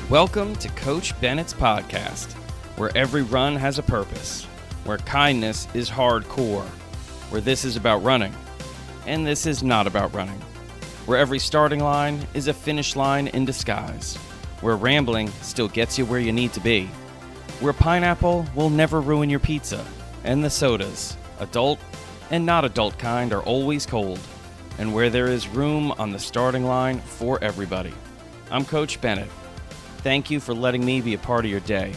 Welcome to Coach Bennett's podcast, where every run has a purpose, where kindness is hardcore, where this is about running, and this is not about running, where every starting line is a finish line in disguise, where rambling still gets you where you need to be, where pineapple will never ruin your pizza, and the sodas, adult and not adult kind, are always cold, and where there is room on the starting line for everybody. I'm Coach Bennett. Thank you for letting me be a part of your day.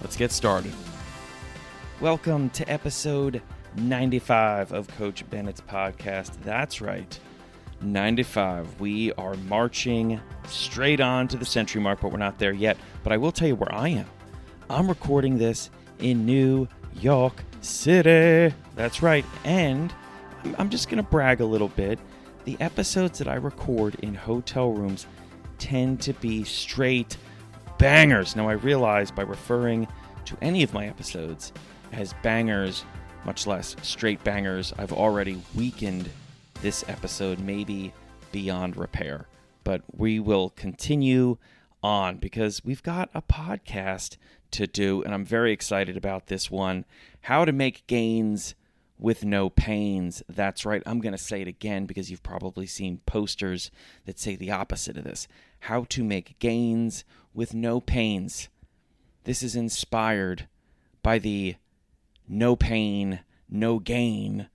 Let's get started. Welcome to episode 95 of Coach Bennett's podcast. That's right, 95. We are marching straight on to the century mark, but we're not there yet. But I will tell you where I am. I'm recording this in New York City. That's right. And I'm just going to brag a little bit. The episodes that I record in hotel rooms tend to be straight bangers. Now, I realize by referring to any of my episodes as bangers, much less straight bangers, I've already weakened this episode, maybe beyond repair. But we will continue on because we've got a podcast to do, and I'm very excited about this one. How to make gains with no pains. That's right. I'm going to say it again because you've probably seen posters that say the opposite of this. How to make gains with no pains. This is inspired by the no pain, no gain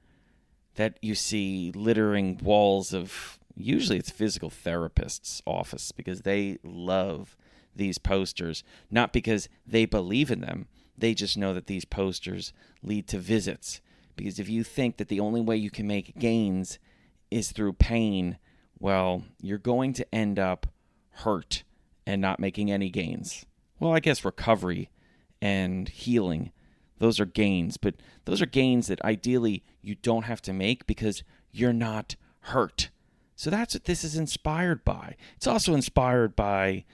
that you see littering walls of, usually it's physical therapists' office, because they love these posters, not because they believe in them. They just know that these posters lead to visits. Because if you think that the only way you can make gains is through pain, well, you're going to end up hurt and not making any gains. Well, I guess recovery and healing, those are gains. But those are gains that ideally you don't have to make because you're not hurt. So that's what this is inspired by. It's also inspired by,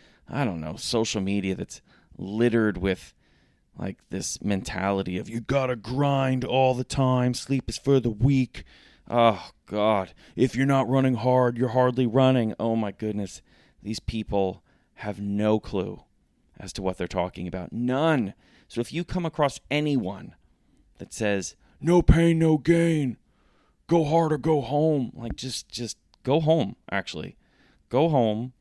social media that's littered with like this mentality of you gotta grind all the time, sleep is for the weak. Oh, God. If you're not running hard, you're hardly running. Oh, my goodness. These people have no clue as to what they're talking about. None. So if you come across anyone that says, no pain, no gain, go hard or go home, like just go home, actually. Go home.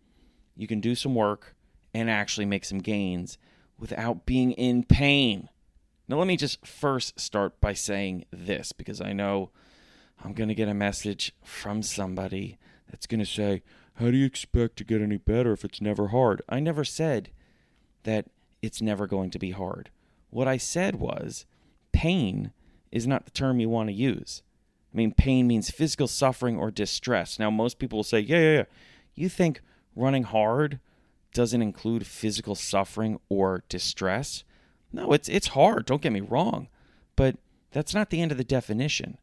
You can do some work and actually make some gains without being in pain. Now, let me just first start by saying this, because I know I'm going to get a message from somebody that's going to say, how do you expect to get any better if it's never hard? I never said that it's never going to be hard. What I said was pain is not the term you want to use. I mean, pain means physical suffering or distress. Now, most people will say, yeah. You think running hard doesn't include physical suffering or distress? No, it's hard, don't get me wrong, but that's not the end of the definition.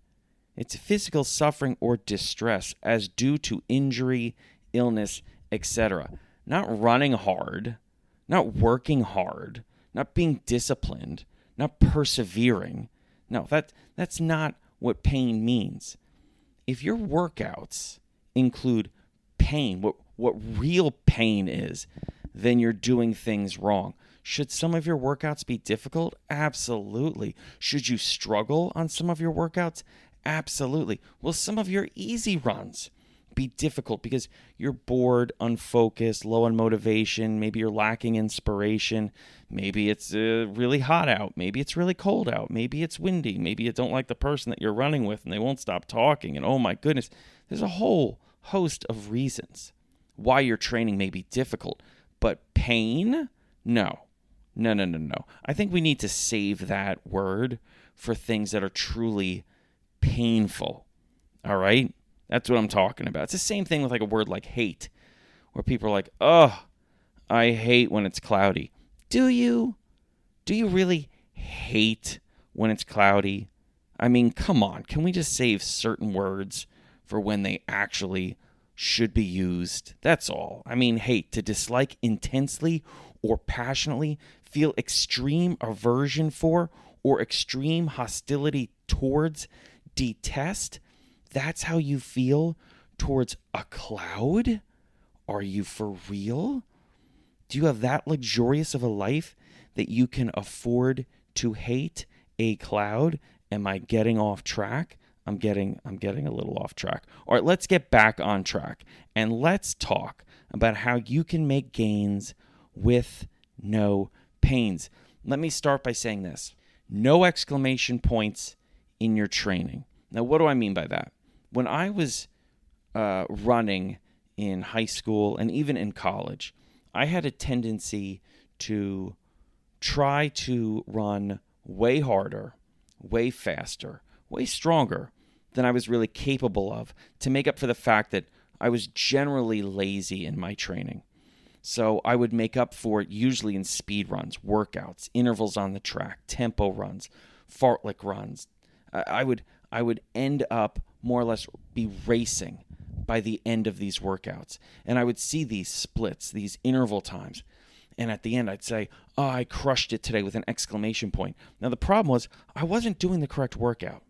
It's physical suffering or distress as due to injury, illness, etc. Not running hard, not working hard, not being disciplined, not persevering. No, that's not what pain means. If your workouts include pain, what real pain is, then you're doing things wrong. Should some of your workouts be difficult? Absolutely. Should you struggle on some of your workouts? Absolutely. Will some of your easy runs be difficult because you're bored, unfocused, low on motivation, maybe you're lacking inspiration, maybe it's really hot out, maybe it's really cold out, maybe it's windy, maybe you don't like the person that you're running with and they won't stop talking, and oh my goodness, there's a whole host of reasons why your training may be difficult. But pain? No. I think we need to save that word for things that are truly painful. All right? That's what I'm talking about. It's the same thing with like a word like hate, where people are like, oh, I hate when it's cloudy. Do you? Do you really hate when it's cloudy? I mean, come on. Can we just save certain words for when they actually should be used? That's all. I mean, hate, to dislike intensely or passionately, feel extreme aversion for, or extreme hostility towards, detest. That's how you feel towards a cloud? Are you for real? Do you have that luxurious of a life that you can afford to hate a cloud? Am I getting off track? I'm getting a little off track. All right, let's get back on track and let's talk about how you can make gains with no pains. Let me start by saying this. No exclamation points in your training. Now, what do I mean by that? When I was running in high school and even in college, I had a tendency to try to run way harder, way faster, way stronger than I was really capable of to make up for the fact that I was generally lazy in my training. So I would make up for it usually in speed runs, workouts, intervals on the track, tempo runs, fartlek runs. I would end up more or less be racing by the end of these workouts. And I would see these splits, these interval times. And at the end, I'd say, oh, I crushed it today with an exclamation point. Now, the problem was I wasn't doing the correct workout.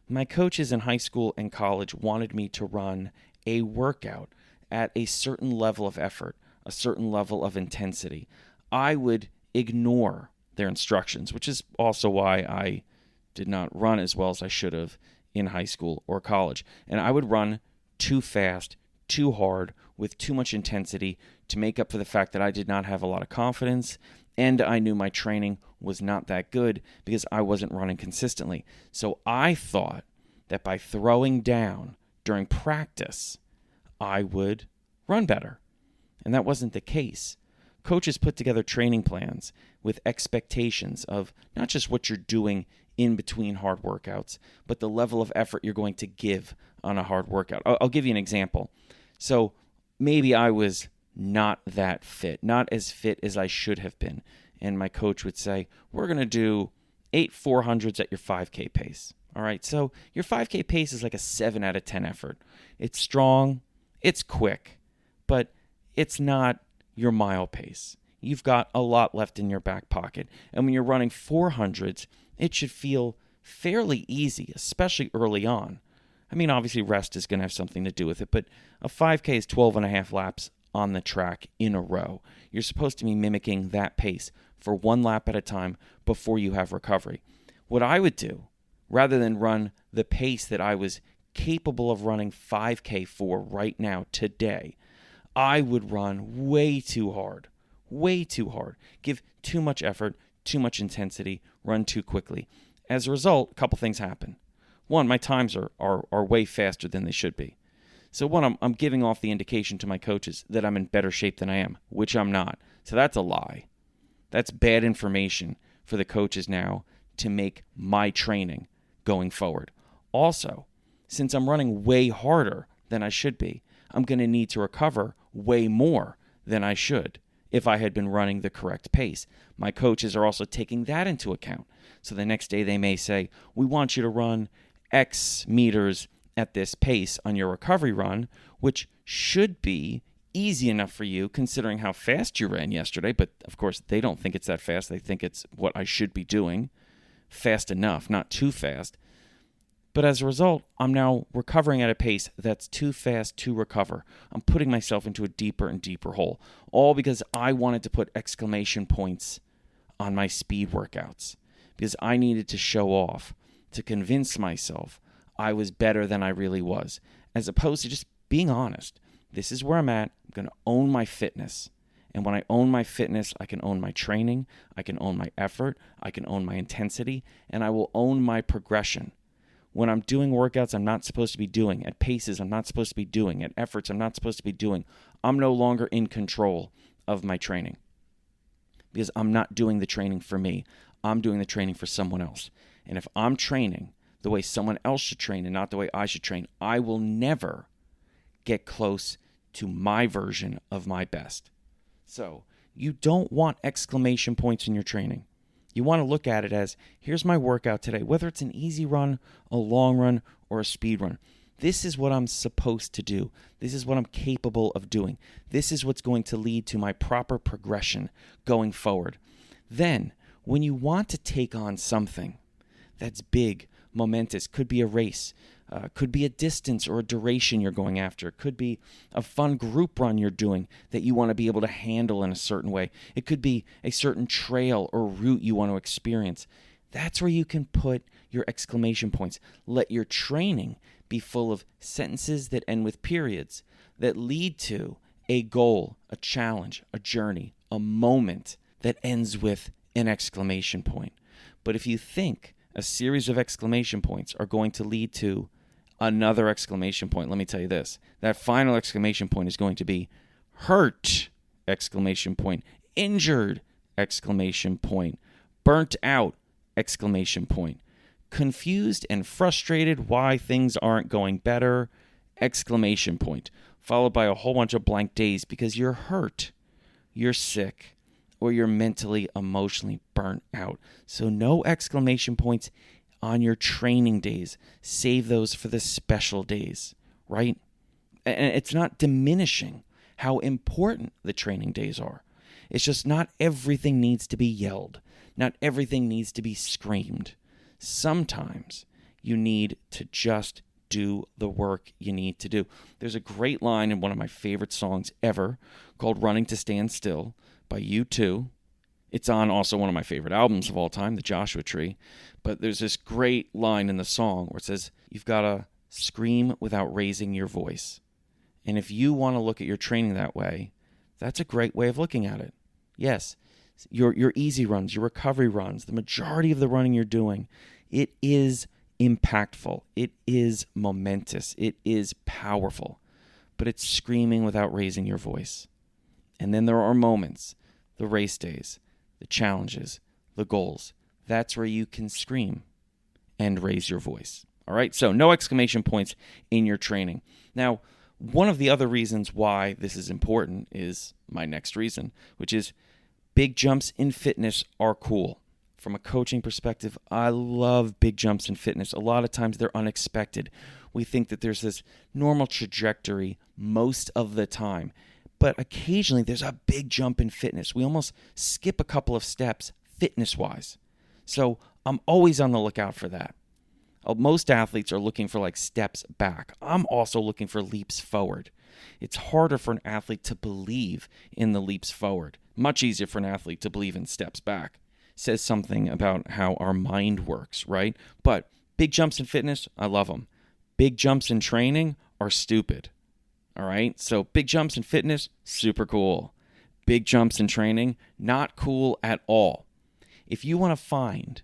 My coaches in high school and college wanted me to run a workout at a certain level of effort, a certain level of intensity. I would ignore their instructions, which is also why I did not run as well as I should have in high school or college. And I would run too fast, too hard, with too much intensity to make up for the fact that I did not have a lot of confidence and I knew my training was not that good because I wasn't running consistently. So I thought that by throwing down during practice, I would run better. And that wasn't the case. Coaches put together training plans with expectations of not just what you're doing in between hard workouts, but the level of effort you're going to give on a hard workout. I'll give you an example. So maybe I was not that fit, not as fit as I should have been. And my coach would say, we're going to do 8 400s at your 5K pace. All right, so your 5K pace is like a 7 out of 10 effort. It's strong, it's quick, but it's not your mile pace. You've got a lot left in your back pocket. And when you're running 400s, it should feel fairly easy, especially early on. I mean, obviously rest is going to have something to do with it, but a 5K is 12 and a half laps on the track in a row. You're supposed to be mimicking that pace for one lap at a time before you have recovery. What I would do, rather than run the pace that I was capable of running 5K for right now, today, I would run way too hard, give too much effort, too much intensity, run too quickly. As a result, a couple things happen. One, my times are way faster than they should be. So one, I'm giving off the indication to my coaches that I'm in better shape than I am, which I'm not. So that's a lie. That's bad information for the coaches now to make my training going forward. Also, since I'm running way harder than I should be, I'm going to need to recover way more than I should if I had been running the correct pace. My coaches are also taking that into account. So the next day they may say, we want you to run X meters at this pace on your recovery run, which should be easy enough for you considering how fast you ran yesterday. But of course, they don't think it's that fast. They think it's what I should be doing. Fast enough, not too fast. But as a result, I'm now recovering at a pace that's too fast to recover. I'm putting myself into a deeper and deeper hole, all because I wanted to put exclamation points on my speed workouts, because I needed to show off, to convince myself I was better than I really was, as opposed to just being honest. This is where I'm at. I'm going to own my fitness. And when I own my fitness, I can own my training, I can own my effort, I can own my intensity, and I will own my progression. When I'm doing workouts I'm not supposed to be doing, at paces I'm not supposed to be doing, at efforts I'm not supposed to be doing, I'm no longer in control of my training. Because I'm not doing the training for me. I'm doing the training for someone else. And if I'm training the way someone else should train and not the way I should train, I will never get close to my version of my best. So you don't want exclamation points in your training. You want to look at it as, here's my workout today, whether it's an easy run, a long run, or a speed run. This is what I'm supposed to do. This is what I'm capable of doing. This is what's going to lead to my proper progression going forward. Then, when you want to take on something that's big, momentous, could be a race, Could be a distance or a duration you're going after. It could be a fun group run you're doing that you want to be able to handle in a certain way. It could be a certain trail or route you want to experience. That's where you can put your exclamation points. Let your training be full of sentences that end with periods that lead to a goal, a challenge, a journey, a moment that ends with an exclamation point. But if you think a series of exclamation points are going to lead to another exclamation point, let me tell you this. That final exclamation point is going to be hurt, exclamation point, injured, exclamation point, burnt out, exclamation point, confused and frustrated why things aren't going better, exclamation point, followed by a whole bunch of blank days because you're hurt, you're sick, or you're mentally, emotionally burnt out. So no exclamation points on your training days. Save those for the special days, right? And it's not diminishing how important the training days are. It's just not everything needs to be yelled. Not everything needs to be screamed. Sometimes you need to just do the work you need to do. There's a great line in one of my favorite songs ever called Running to Stand Still by U2. It's on also one of my favorite albums of all time, The Joshua Tree. But there's this great line in the song where it says, you've got to scream without raising your voice. And if you want to look at your training that way, that's a great way of looking at it. Yes, your easy runs, your recovery runs, the majority of the running you're doing, it is impactful. It is momentous. It is powerful. But it's screaming without raising your voice. And then there are moments, the race days, the challenges, the goals. That's where you can scream and raise your voice. All right? So no exclamation points in your training. Now, one of the other reasons why this is important is my next reason, which is big jumps in fitness are cool. From a coaching perspective, I love big jumps in fitness. A lot of times they're unexpected. We think that there's this normal trajectory most of the time. But occasionally there's a big jump in fitness. We almost skip a couple of steps fitness-wise. So I'm always on the lookout for that. Most athletes are looking for like steps back. I'm also looking for leaps forward. It's harder for an athlete to believe in the leaps forward. Much easier for an athlete to believe in steps back. Says something about how our mind works, right? But big jumps in fitness, I love them. Big jumps in training are stupid. All right? So big jumps in fitness, super cool. Big jumps in training, not cool at all. If you want to find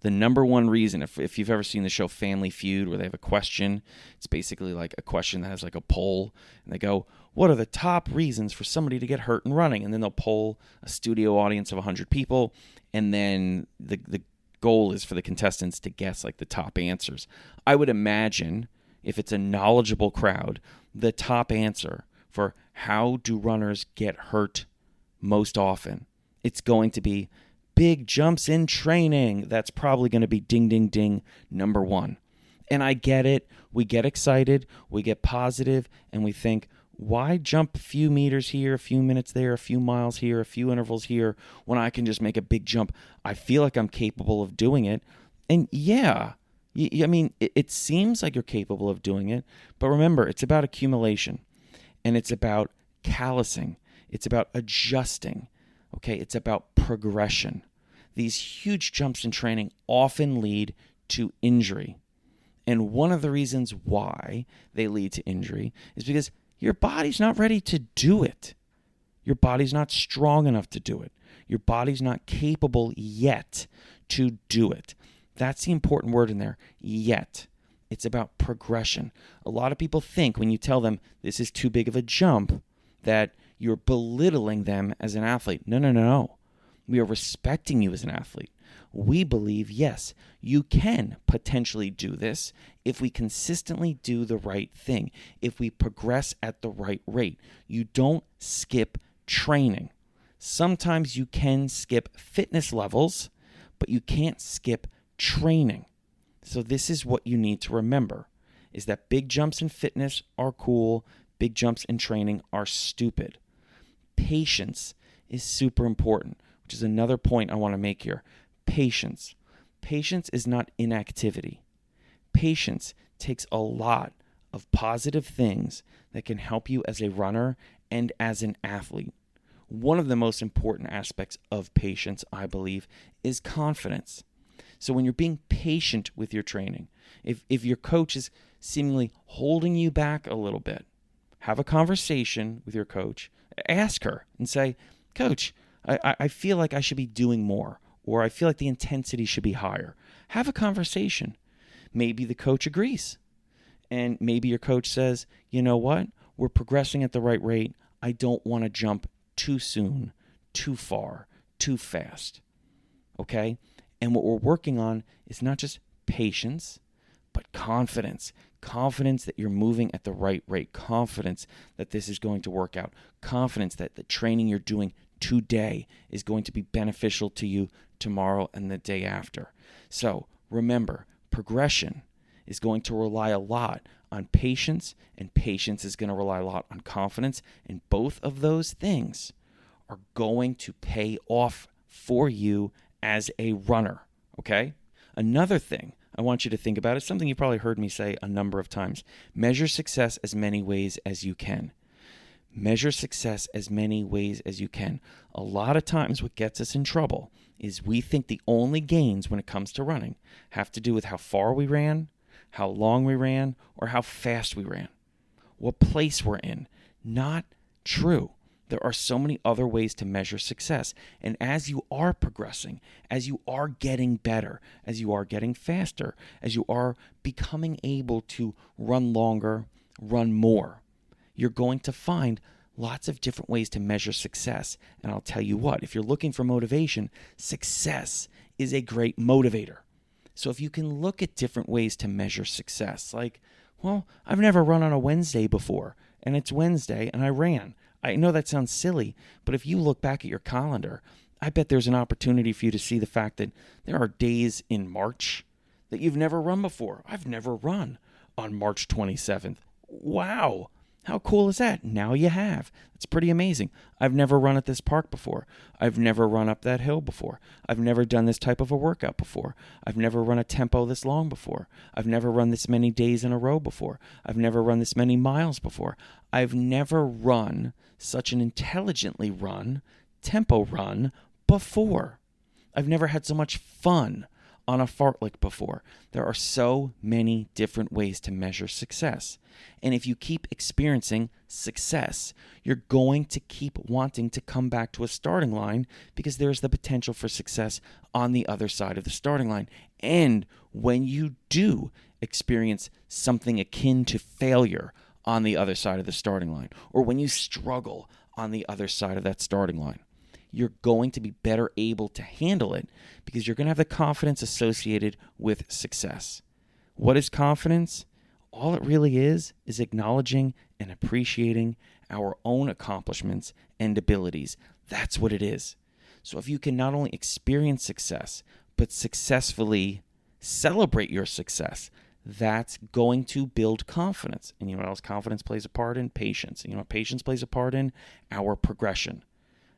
the number one reason, if you've ever seen the show Family Feud where they have a question, it's basically like a question that has like a poll, and they go, what are the top reasons for somebody to get hurt in running? And then they'll poll a studio audience of 100 people, and then the goal is for the contestants to guess like the top answers. I would imagine if it's a knowledgeable crowd, the top answer for how do runners get hurt most often, it's going to be big jumps in training. That's probably going to be ding, ding, ding, number one. And I get it. We get excited. We get positive. And we think, why jump a few meters here, a few minutes there, a few miles here, a few intervals here, when I can just make a big jump? I feel like I'm capable of doing it. And yeah, I mean, it seems like you're capable of doing it. But remember, it's about accumulation. And it's about callousing. It's about adjusting. Okay, it's about progression. These huge jumps in training often lead to injury. And one of the reasons why they lead to injury is because your body's not ready to do it. Your body's not strong enough to do it. Your body's not capable yet to do it. That's the important word in there, yet. It's about progression. A lot of people think when you tell them this is too big of a jump that you're belittling them as an athlete. No. We are respecting you as an athlete. We believe, yes, you can potentially do this if we consistently do the right thing, if we progress at the right rate. You don't skip training. Sometimes you can skip fitness levels, but you can't skip training. So this is what you need to remember, is that big jumps in fitness are cool, big jumps in training are stupid. Patience is super important, which is another point I want to make here. Patience. Patience is not inactivity. patience takes a lot of positive things that can help you as a runner and as an athlete. One of the most important aspects of patience, I believe, is confidence. So when you're being patient with your training, if your coach is seemingly holding you back a little bit, have a conversation with your coach. Ask her and say, Coach, I feel like I should be doing more, or I feel like the intensity should be higher. Have a conversation. Maybe the coach agrees. And maybe your coach says, you know what? We're progressing at the right rate. I don't want to jump too soon, too far, too fast. Okay? And what we're working on is not just patience, but confidence. Confidence that you're moving at the right rate. Confidence that this is going to work out. Confidence that the training you're doing today is going to be beneficial to you tomorrow and the day after. So remember, progression is going to rely a lot on patience, and patience is going to rely a lot on confidence, and both of those things are going to pay off for you as a runner, okay? Another thing I want you to think about is something you've probably heard me say a number of times. Measure success as many ways as you can. Measure success as many ways as you can. A lot of times what gets us in trouble is we think the only gains when it comes to running have to do with how far we ran, how long we ran, or how fast we ran, what place we're in. Not true. There are so many other ways to measure success. And as you are progressing, as you are getting better, as you are getting faster, as you are becoming able to run longer, run more, you're going to find lots of different ways to measure success. And I'll tell you what, if you're looking for motivation, success is a great motivator. So if you can look at different ways to measure success, like, well, I've never run on a Wednesday before, and it's Wednesday, and I ran. I know that sounds silly, but if you look back at your calendar, I bet there's an opportunity for you to see the fact that there are days in March that you've never run before. I've never run on March 27th. Wow. How cool is that? Now you have. It's pretty amazing. I've never run at this park before. I've never run up that hill before. I've never done this type of a workout before. I've never run a tempo this long before. I've never run this many days in a row before. I've never run this many miles before. I've never run such an intelligently run tempo run before. I've never had so much fun on a fartlek before. There are so many different ways to measure success. And if you keep experiencing success, you're going to keep wanting to come back to a starting line because there's the potential for success on the other side of the starting line. And when you do experience something akin to failure on the other side of the starting line, or when you struggle on the other side of that starting line, you're going to be better able to handle it because you're going to have the confidence associated with success. What is confidence? All it really is acknowledging and appreciating our own accomplishments and abilities. That's what it is. So if you can not only experience success, but successfully celebrate your success, that's going to build confidence. And you know what else confidence plays a part in? Patience. And you know what patience plays a part in? Our progression.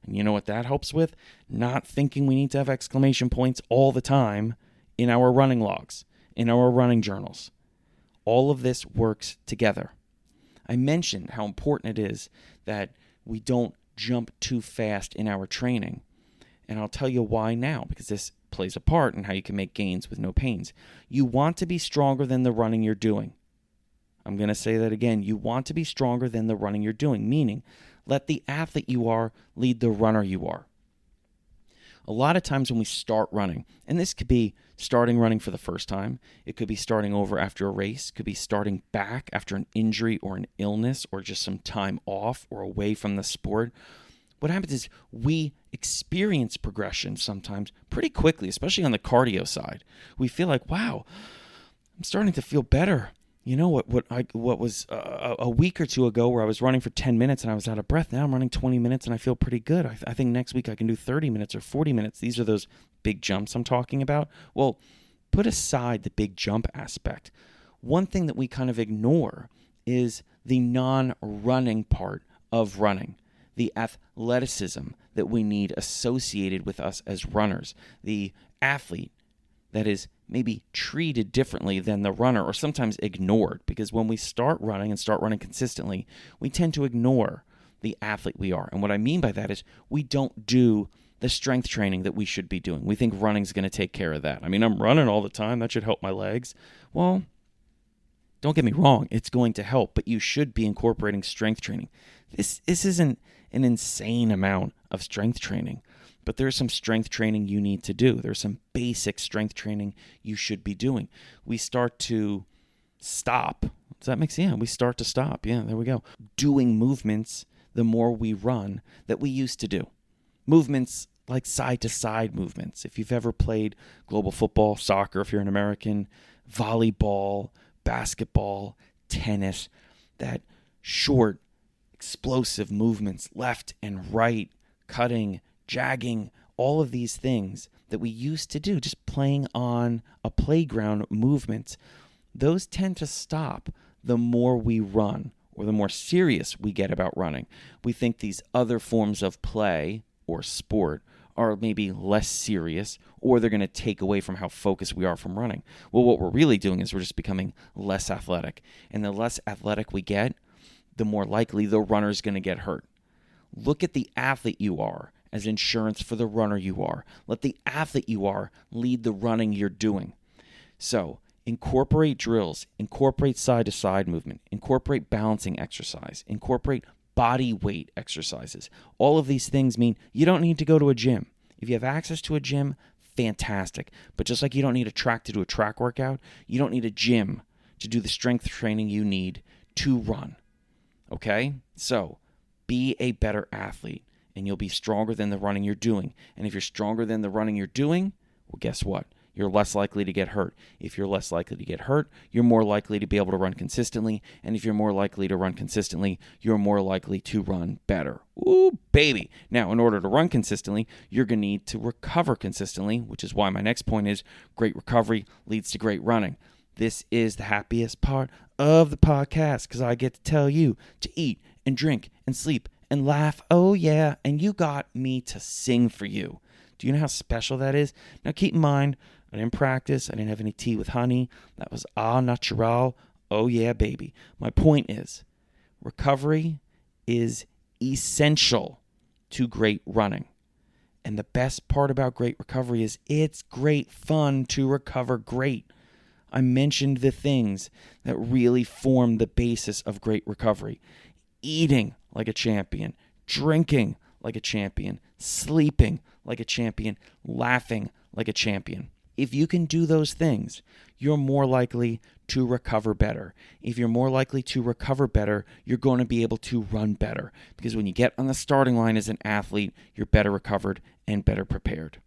And you know what that helps with? Not thinking we need to have exclamation points all the time in our running logs, in our running journals. All of this works together. I mentioned how important it is that we don't jump too fast in our training. And I'll tell you why now, because this plays a part in how you can make gains with no pains. You want to be stronger than the running you're doing. I'm going to say that again. You want to be stronger than the running you're doing, meaning let the athlete you are lead the runner you are. A lot of times when we start running, and this could be starting running for the first time, it could be starting over after a race, it could be starting back after an injury or an illness or just some time off or away from the sport. What happens is we experience progression sometimes pretty quickly, especially on the cardio side. We feel like, wow, I'm starting to feel better. You know what was a week or two ago where I was running for 10 minutes and I was out of breath. Now I'm running 20 minutes and I feel pretty good. I think next week I can do 30 minutes or 40 minutes. These are those big jumps I'm talking about. Well, put aside the big jump aspect. One thing that we kind of ignore is the non-running part of running, the athleticism that we need associated with us as runners, the athlete that is maybe treated differently than the runner, or sometimes ignored, because when we start running consistently, we tend to ignore the athlete we are. And what I mean by that is we don't do the strength training that we should be doing. We think running's going to take care of that. I mean, I'm running all the time. That should help my legs. Well, don't get me wrong. It's going to help, but you should be incorporating strength training. This isn't an insane amount of strength training, but there's some strength training you need to do. There's some basic strength training you should be doing. We start to stop. Does that make sense? Yeah, we start to stop. Yeah, there we go. Doing movements the more we run that we used to do. Movements like side-to-side movements. If you've ever played global football, soccer, if you're an American, volleyball, basketball, tennis, that short, explosive movements, left and right, cutting, jagging, all of these things that we used to do, just playing on a playground movements, those tend to stop the more we run, or the more serious we get about running. We think these other forms of play or sport are maybe less serious, or they're going to take away from how focused we are from running. Well, what we're really doing is we're just becoming less athletic. And the less athletic we get, the more likely the runner's going to get hurt. Look at the athlete you are as insurance for the runner you are. Let the athlete you are lead the running you're doing. So incorporate drills, incorporate side-to-side movement, incorporate balancing exercise, incorporate body weight exercises. All of these things mean you don't need to go to a gym. If you have access to a gym, fantastic. But just like you don't need a track to do a track workout, you don't need a gym to do the strength training you need to run. Okay? So be a better athlete, and you'll be stronger than the running you're doing. And if you're stronger than the running you're doing, well, guess what? You're less likely to get hurt. If you're less likely to get hurt, you're more likely to be able to run consistently. And if you're more likely to run consistently, you're more likely to run better. Ooh, baby. Now, in order to run consistently, you're going to need to recover consistently, which is why my next point is great recovery leads to great running. This is the happiest part of the podcast because I get to tell you to eat and drink and sleep and laugh. Oh, yeah. And you got me to sing for you. Do you know how special that is? Now, keep in mind, I didn't practice. I didn't have any tea with honey. That was au natural. Oh, yeah, baby. My point is, recovery is essential to great running. And the best part about great recovery is it's great fun to recover great. I mentioned the things that really form the basis of great recovery. Eating like a champion, drinking like a champion, sleeping like a champion, laughing like a champion. If you can do those things, you're more likely to recover better. If you're more likely to recover better, you're going to be able to run better. Because when you get on the starting line as an athlete, you're better recovered and better prepared.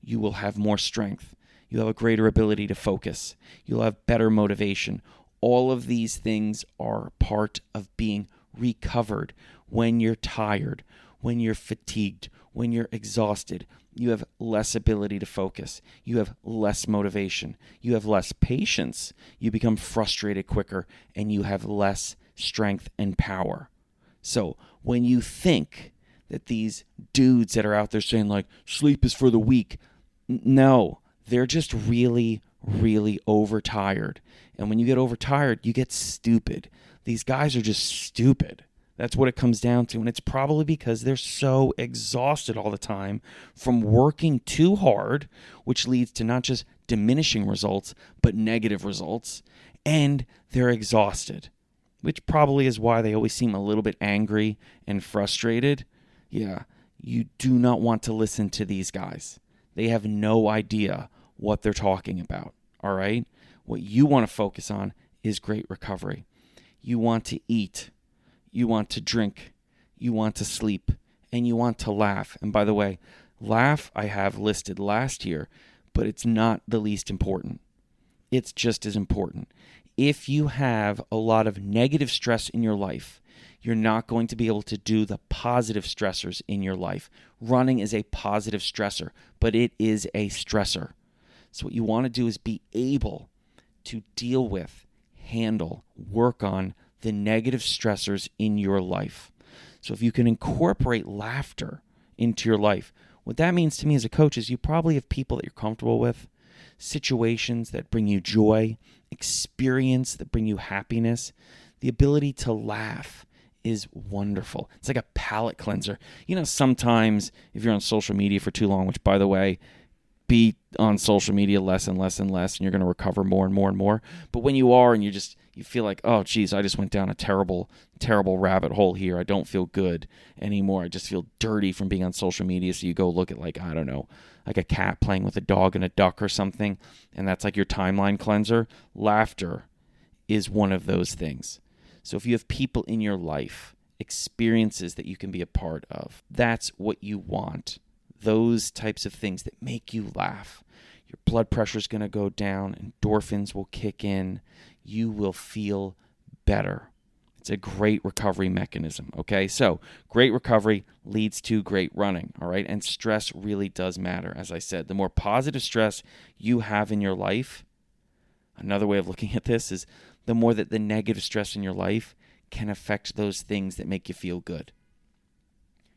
You will have more strength. You'll have a greater ability to focus. You'll have better motivation. All of these things are part of being recovered. When you're tired, when you're fatigued, when you're exhausted, you have less ability to focus. You have less motivation. You have less patience. You become frustrated quicker, and you have less strength and power. So when you think that these dudes that are out there saying like sleep is for the weak, no, they're just really, really overtired. And when you get overtired, you get stupid. These guys are just stupid. That's what it comes down to. And it's probably because they're so exhausted all the time from working too hard, which leads to not just diminishing results, but negative results. And they're exhausted, which probably is why they always seem a little bit angry and frustrated. Yeah, you do not want to listen to these guys. They have no idea what they're talking about, all right? What you want to focus on is great recovery. You want to eat. You want to drink, you want to sleep, and you want to laugh. And by the way, laugh I have listed last year, but it's not the least important. It's just as important. If you have a lot of negative stress in your life, you're not going to be able to do the positive stressors in your life. Running is a positive stressor, but it is a stressor. So what you want to do is be able to deal with, handle, work on the negative stressors in your life. So if you can incorporate laughter into your life, what that means to me as a coach is you probably have people that you're comfortable with. situations that bring you joy, experience that bring you happiness. The ability to laugh is wonderful. It's like a palate cleanser. Sometimes if you're on social media for too long, which, by the way, be on social media less and less and less, and you're going to recover more and more and more. But when you are and you feel like, oh, geez, I just went down a terrible, terrible rabbit hole here. I don't feel good anymore. I just feel dirty from being on social media. So you go look at like a cat playing with a dog and a duck or something, and that's like your timeline cleanser. Laughter is one of those things. So if you have people in your life, experiences that you can be a part of, that's what you want. Those types of things that make you laugh. Your blood pressure is going to go down, endorphins will kick in, you will feel better. It's a great recovery mechanism, okay? So great recovery leads to great running, all right? And stress really does matter. As I said, the more positive stress you have in your life, another way of looking at this is the more that the negative stress in your life can affect those things that make you feel good.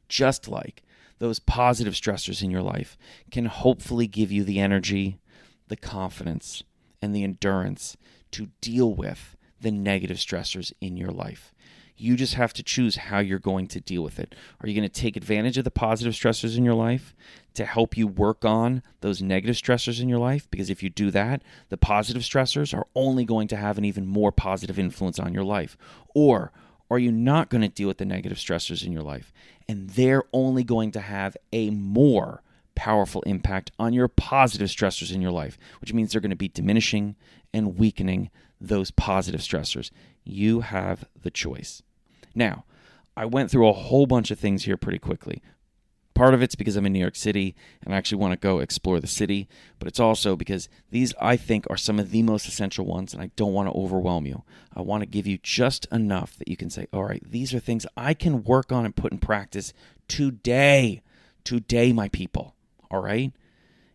Just like those positive stressors in your life can hopefully give you the energy, the confidence, and the endurance to deal with the negative stressors in your life. You just have to choose how you're going to deal with it. Are you going to take advantage of the positive stressors in your life to help you work on those negative stressors in your life? Because if you do that, the positive stressors are only going to have an even more positive influence on your life. Or are you not going to deal with the negative stressors in your life, and they're only going to have a more powerful impact on your positive stressors in your life, which means they're going to be diminishing and weakening those positive stressors. You have the choice. Now, I went through a whole bunch of things here pretty quickly. Part of it's because I'm in New York City and I actually want to go explore the city, but it's also because these, I think, are some of the most essential ones, and I don't want to overwhelm you. I want to give you just enough that you can say, all right, these are things I can work on and put in practice today, my people, all right?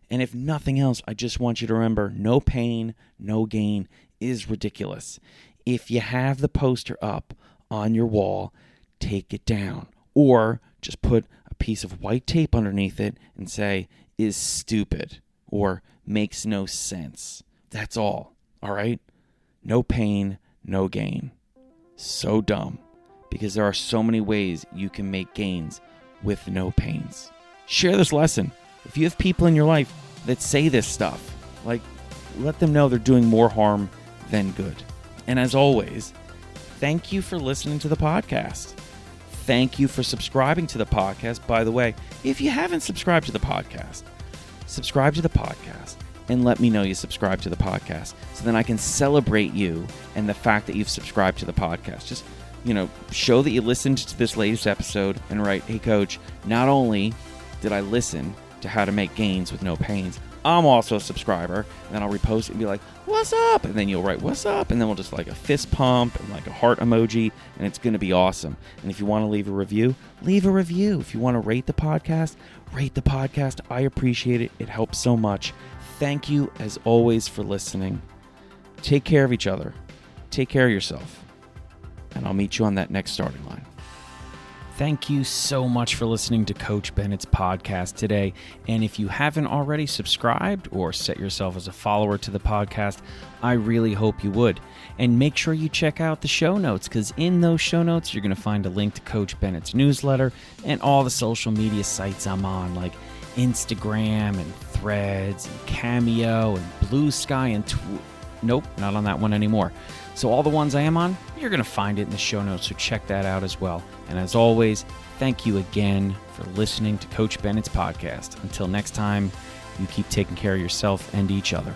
And if nothing else, I just want you to remember, no pain, no gain is ridiculous. If you have the poster up on your wall, take it down, or just put a piece of white tape underneath it and say, is stupid, or makes no sense. That's all right? No pain, no gain. So dumb, because there are so many ways you can make gains with no pains. Share this lesson. If you have people in your life that say this stuff, like, let them know they're doing more harm than good. And as always, thank you for listening to the podcast. Thank you for subscribing to the podcast. By the way, if you haven't subscribed to the podcast, subscribe to the podcast and let me know you subscribe to the podcast so then I can celebrate you and the fact that you've subscribed to the podcast. Just, show that you listened to this latest episode and write, hey, coach, not only did I listen to how to make gains with no pains, I'm also a subscriber. And then I'll repost it and be like, what's up? And then you'll write, what's up? And then we'll just like a fist pump and like a heart emoji, and it's going to be awesome. And if you want to leave a review, leave a review. If you want to rate the podcast, rate the podcast. I appreciate it. It helps so much. Thank you, as always, for listening. Take care of each other. Take care of yourself. And I'll meet you on that next starting line. Thank you so much for listening to Coach Bennett's podcast today. And if you haven't already subscribed or set yourself as a follower to the podcast, I really hope you would. And make sure you check out the show notes, because in those show notes, you're going to find a link to Coach Bennett's newsletter and all the social media sites I'm on, like Instagram and Threads and Cameo and Blue Sky and nope, not on that one anymore. So all the ones I am on, you're going to find it in the show notes, so check that out as well. And as always, thank you again for listening to Coach Bennett's podcast. Until next time, you keep taking care of yourself and each other.